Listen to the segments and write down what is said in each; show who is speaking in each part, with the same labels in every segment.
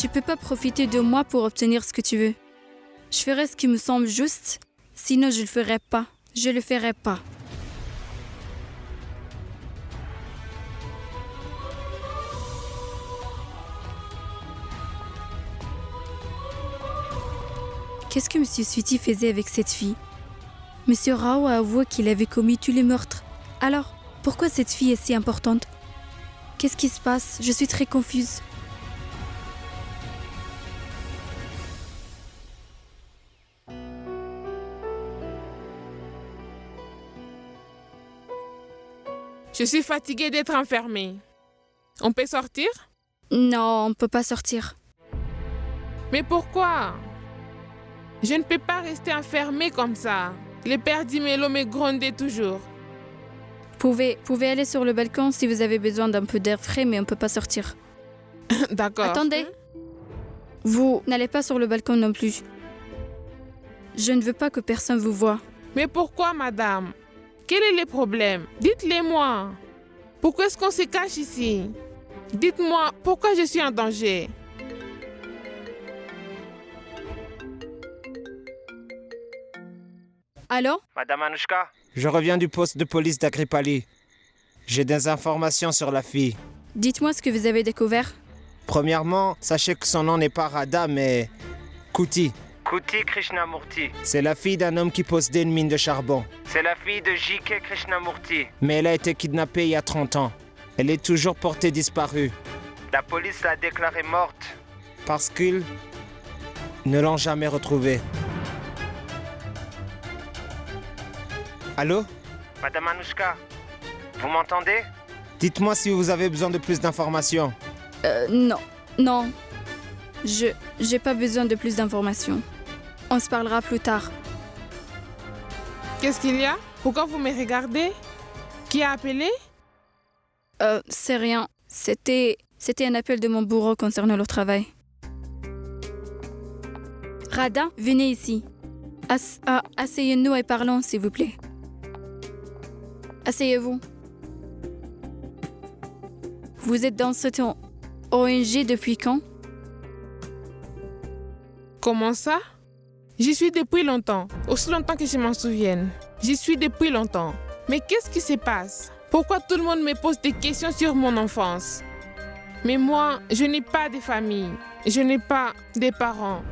Speaker 1: Tu peux pas profiter de moi pour obtenir ce que tu veux. Je ferai ce qui me semble juste, sinon je le ferai pas. Je le ferai pas. Qu'est-ce que M. Sweetie faisait avec cette fille? M. Rao a avoué qu'il avait commis tous les meurtres. Alors, pourquoi cette fille est si importante? Qu'est-ce qui se passe? Je suis très confuse.
Speaker 2: Je suis fatiguée d'être enfermée. On peut sortir?
Speaker 1: Non, on peut pas sortir.
Speaker 2: Mais pourquoi? Je ne peux pas rester enfermée comme ça. Le père Dimelo me grondait toujours.
Speaker 1: Pouvez aller sur le balcon si vous avez besoin d'un peu d'air frais, mais on peut pas sortir.
Speaker 2: D'accord.
Speaker 1: Attendez. Vous n'allez pas sur le balcon non plus. Je ne veux pas que personne vous voie.
Speaker 2: Mais pourquoi, madame? Quel est le problème? Dites-le-moi. Pourquoi est-ce qu'on se cache ici? Dites-moi pourquoi je suis en danger.
Speaker 1: Allô?
Speaker 3: Madame Anushka, je reviens du poste de police d'Agripali. J'ai des informations sur la fille.
Speaker 1: Dites-moi ce que vous avez découvert.
Speaker 3: Premièrement, sachez que son nom n'est pas Radha, mais Kuti. Kuti Krishnamurti. C'est la fille d'un homme qui possédait une mine de charbon. C'est la fille de J.K. Krishnamurti. Mais elle a été kidnappée il y a 30 ans. Elle est toujours portée disparue. La police l'a déclarée morte parce qu'ils ne l'ont jamais retrouvée. Allô? Madame Anushka, vous m'entendez? Dites-moi si vous avez besoin de plus d'informations.
Speaker 1: Non. J'ai pas besoin de plus d'informations. On se parlera plus tard.
Speaker 2: Qu'est-ce qu'il y a? Pourquoi vous me regardez? Qui a appelé?
Speaker 1: C'est rien. C'était un appel de mon bourreau concernant le travail. Radha, venez ici. Asseyez-nous et parlons, s'il vous plaît. Asseyez-vous. Vous êtes dans cette ONG depuis quand?
Speaker 2: Comment ça? J'y suis depuis longtemps, aussi longtemps que je m'en souvienne. J'y suis depuis longtemps. Mais qu'est-ce qui se passe? Pourquoi tout le monde me pose des questions sur mon enfance? Mais moi, je n'ai pas de famille. Je n'ai pas de parents.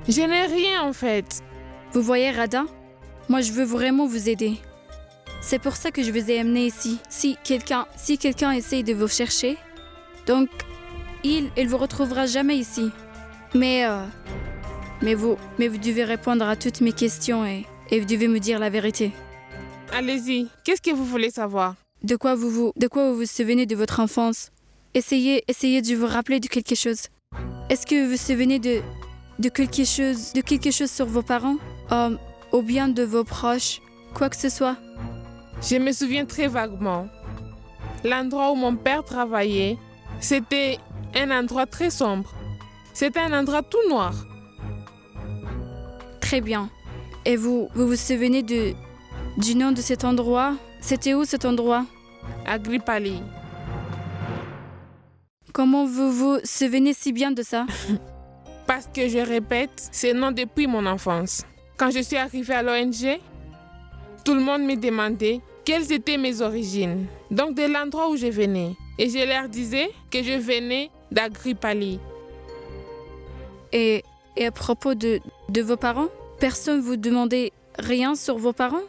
Speaker 2: Je n'ai rien en fait.
Speaker 1: Vous voyez, Radha? Moi, je veux vraiment vous aider. C'est pour ça que je vous ai amené ici. Si quelqu'un essaye de vous chercher, donc il vous retrouvera jamais ici. Mais vous devez répondre à toutes mes questions et vous devez me dire la vérité.
Speaker 2: Allez-y, qu'est-ce que vous voulez savoir?
Speaker 1: De quoi vous vous souvenez de votre enfance? Essayez de vous rappeler de quelque chose. Est-ce que vous vous souvenez de quelque chose sur vos parents? Ou bien de vos proches? Quoi que ce soit?
Speaker 2: Je me souviens très vaguement. L'endroit où mon père travaillait, c'était un endroit très sombre. C'était un endroit tout noir.
Speaker 1: Très bien. Et vous vous souvenez du nom de cet endroit? C'était où cet endroit?
Speaker 2: Agripali.
Speaker 1: Comment vous vous souvenez si bien de ça?
Speaker 2: Parce que je répète ce nom depuis mon enfance. Quand je suis arrivée à l'ONG, tout le monde me demandait quelles étaient mes origines, donc de l'endroit où je venais. Et je leur disais que je venais d'Agripali.
Speaker 1: Et à propos de vos parents? Personne vous demandait rien sur vos parents?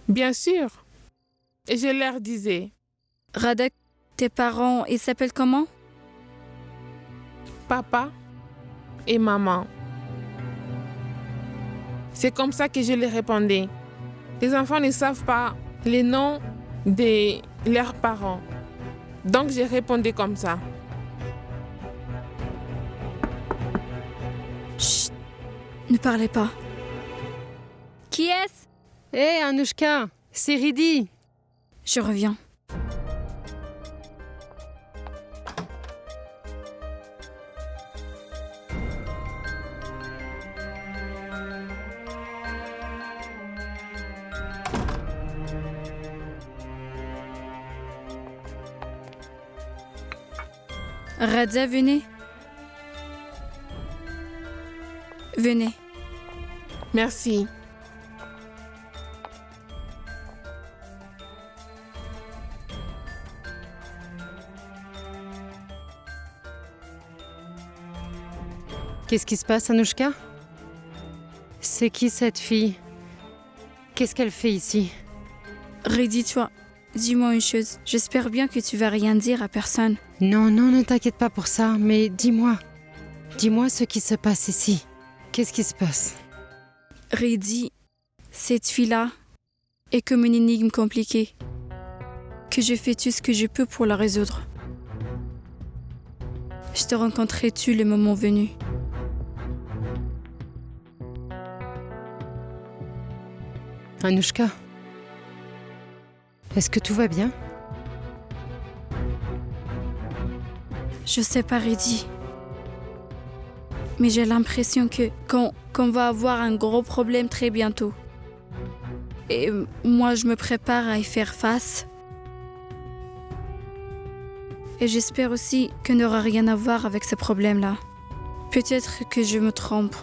Speaker 2: Bien sûr. Et je leur disais.
Speaker 1: Radha, tes parents, ils s'appellent comment?
Speaker 2: Papa et maman. C'est comme ça que je leur répondais. Les enfants ne savent pas les noms de leurs parents. Donc je répondais comme ça.
Speaker 1: Chut! Ne parlez pas. Qui est-ce?
Speaker 4: Hé, Anushka, c'est Ridi.
Speaker 1: Je reviens. Radha, venez. Venez.
Speaker 2: Merci.
Speaker 4: Qu'est-ce qui se passe, Anouchka? C'est qui cette fille? Qu'est-ce qu'elle fait ici?
Speaker 1: Reddy, toi, dis-moi une chose. J'espère bien que tu vas rien dire à personne.
Speaker 4: Non, ne t'inquiète pas pour ça, mais dis-moi. Dis-moi ce qui se passe ici. Qu'est-ce qui se passe?
Speaker 1: Reddy, cette fille-là est comme une énigme compliquée. Que je fais tout ce que je peux pour la résoudre. Je te rencontrerai-tu le moment venu?
Speaker 4: Anouchka, est-ce que tout va bien?
Speaker 1: Je sais pas, Reddy. Mais j'ai l'impression qu'on va avoir un gros problème très bientôt. Et moi, je me prépare à y faire face. Et j'espère aussi qu'on n'aura rien à voir avec ce problème-là. Peut-être que je me trompe.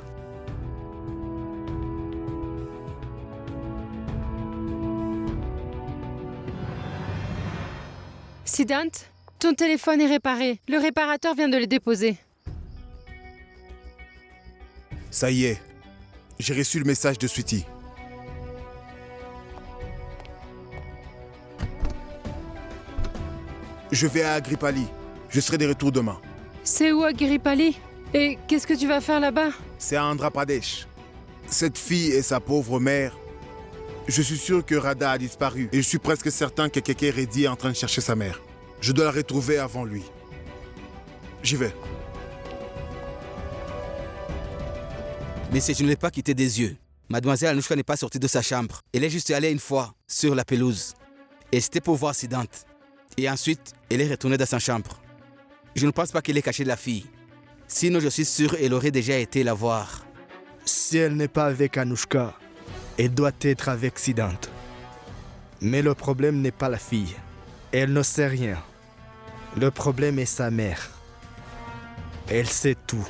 Speaker 4: Siddhant, ton téléphone est réparé. Le réparateur vient de le déposer.
Speaker 5: Ça y est, j'ai reçu le message de Sweetie. Je vais à Agripali. Je serai de retour demain.
Speaker 4: C'est où Agripali? Et qu'est-ce que tu vas faire là-bas?
Speaker 5: C'est à Andhra Pradesh. Cette fille et sa pauvre mère. Je suis sûr que Radha a disparu et je suis presque certain que Keke Reddy est en train de chercher sa mère. Je dois la retrouver avant lui. J'y vais.
Speaker 6: Mais je ne l'ai pas quitté des yeux. Mademoiselle Anouchka n'est pas sortie de sa chambre. Elle est juste allée une fois sur la pelouse. Et c'était pour voir Siddhant. Et ensuite, elle est retournée dans sa chambre. Je ne pense pas qu'elle ait caché la fille. Sinon, je suis sûr qu'elle aurait déjà été la voir.
Speaker 7: Si elle n'est pas avec Anouchka, elle doit être avec Siddhant. Mais le problème n'est pas la fille. Elle ne sait rien. Le problème est sa mère. Elle sait tout.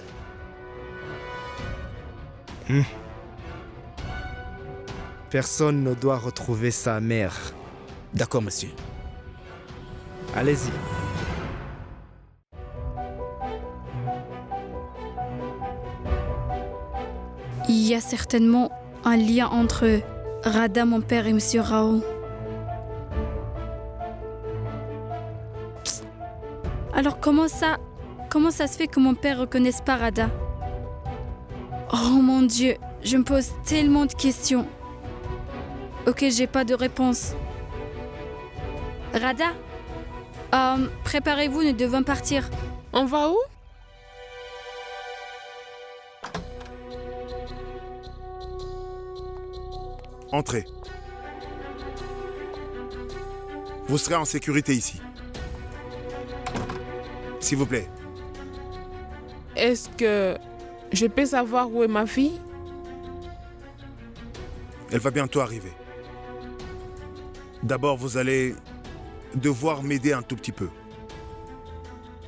Speaker 7: Personne ne doit retrouver sa mère.
Speaker 6: D'accord, monsieur.
Speaker 7: Allez-y.
Speaker 1: Il y a certainement un lien entre Radha, mon père, et Monsieur Rao. Alors comment ça se fait que mon père ne reconnaisse pas Radha? Oh mon Dieu, je me pose tellement de questions. Ok, j'ai pas de réponse. Radha, préparez-vous, nous devons partir.
Speaker 2: On va où?
Speaker 5: Entrez. Vous serez en sécurité ici. S'il vous plaît.
Speaker 2: Est-ce que je peux savoir où est ma fille?
Speaker 5: Elle va bientôt arriver. D'abord, vous allez devoir m'aider un tout petit peu.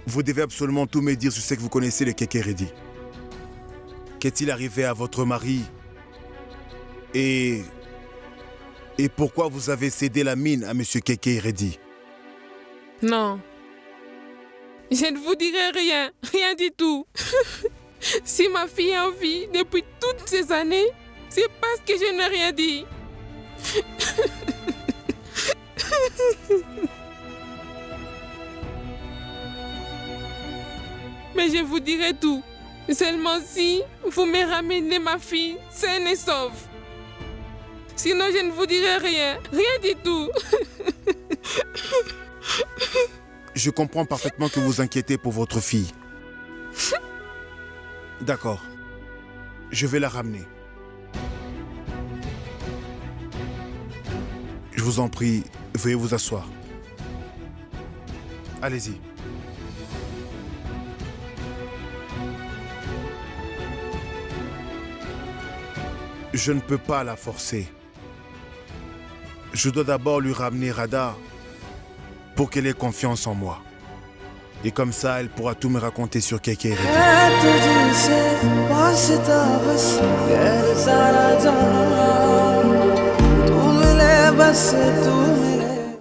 Speaker 5: Vous devez absolument tout me dire sur ce que vous connaissez de Keke Reddy. Qu'est-il arrivé à votre mari? Et pourquoi vous avez cédé la mine à M. Keke Reddy?
Speaker 2: Non. Je ne vous dirai rien, rien du tout. Si ma fille est en vie depuis toutes ces années, c'est parce que je n'ai rien dit. Mais je vous dirai tout. Seulement si vous me ramenez ma fille saine et sauve. Sinon, je ne vous dirai rien, rien du tout.
Speaker 5: Je comprends parfaitement que vous vous inquiétez pour votre fille. D'accord. Je vais la ramener. Je vous en prie, veuillez vous asseoir. Allez-y. Je ne peux pas la forcer. Je dois d'abord lui ramener Radha pour qu'elle ait confiance en moi. Et comme ça, elle pourra tout me raconter sur Keke et Reddy.
Speaker 8: बस तू